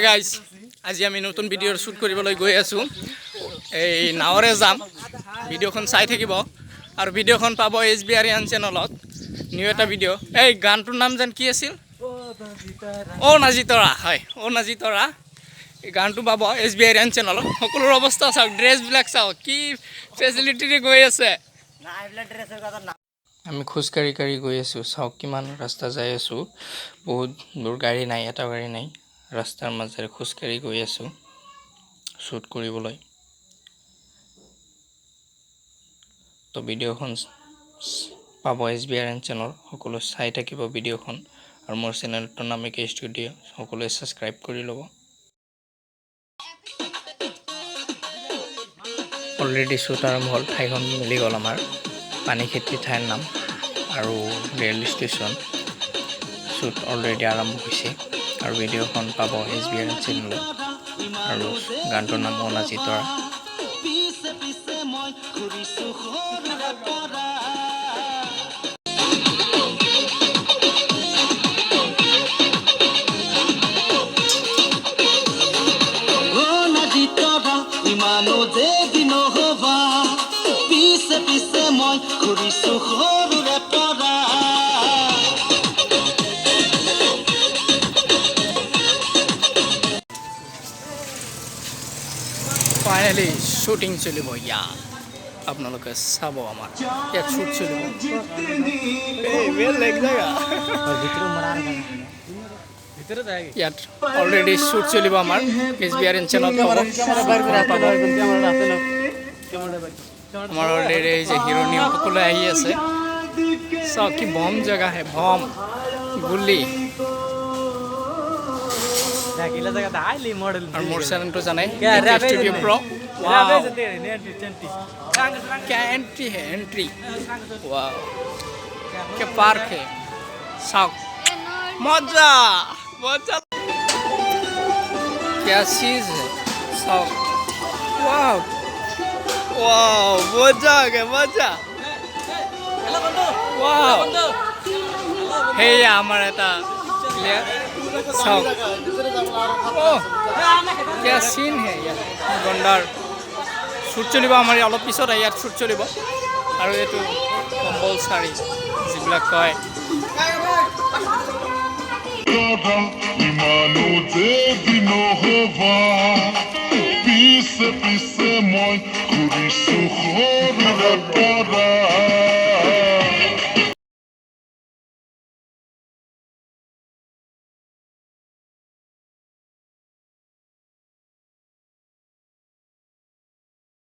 guys আজি আমি নতুন ভিডিঅ'ৰ শ্বুট কৰিবলৈ গৈ আছোঁ এই নাৱৰে যাম ভিডিঅ'খন চাই থাকিব আৰু ভিডিঅ'খন পাব SBRN চেনেলত নিউ এটা ভিডিঅ' এই গানটোৰ নাম যেন কি আছিল অ' নাজিতৰা হয় অ' নাজিতৰা এই গানটো পাব SBRN চেনেলত সকলোৰ অৱস্থা চাওক ড্ৰেছবিলাক চাওক কি ফেচিলিটিৰে গৈ আছে আমি খোজকাঢ়ি কাঢ়ি গৈ আছোঁ চাওক কিমান ৰাস্তা যাই আছোঁ বহুত দূৰ গাড়ী নাই এটা গাড়ী নাই ৰাস্তাৰ মাজেৰে খোজকাঢ়ি গৈ আছোঁ শ্বুট কৰিবলৈ তো ভিডিঅ'খন পাব SBRN চেনেল সকলো চাই থাকিব ভিডিঅ'খন আৰু মোৰ চেনেলটোৰ নাম একে ষ্টুডিঅ' সকলোৱে ছাবস্ক্ৰাইব কৰি ল'ব অলৰেডি শ্বুট আৰম্ভ হ'ল ঠাইখন মিলি গ'ল আমাৰ পানীখেতি ঠাইৰ নাম আৰু ৰেল ষ্টেচন শ্বুট অলৰেডি আৰম্ভ হৈছে আৰু ভিডিঅ'খন পাব SBRN চেনেলত আৰু গানটোৰ নাম অ' নাজিতৰা ইমানো যে দিন হবা পিছে পিছে মই ঘূৰিছো সৰুৰে পৰা ফাইনেলি শ্বুটিং চলিব ইয়া আপোনালোকে চাব আমাৰ ইয়াত শ্বুট চলিব ইয়াত অলৰেডি শ্বুট চলিব আমাৰ SBRN চেনেলত পাব আমাৰ অলৰেডি এই যে হিৰণী সকলোৱে আহি আছে চাওক কি বম জেগা হে বম গুলি और मोर चैनल तो जाने स्टूडियो प्रो क्या एंट्री है एंट्री वाह क्या पार्क है साउथ मजा मजा क्या चीज है साउथ वाह वाह मजा आ गया मजा वाह हे हमारा था क्लियर साउथ ओह क्या सीन है यार गंडार শ্বুট চলিব আমাৰ অলপ পিছত ইয়াত শ্বুট চলিব আৰু এইটো কম্পালচাৰী যিবিলাক কয় ইমানো যে দিন হবা পিছে পিছে মই ঘূৰিছো সৰুৰে পৰা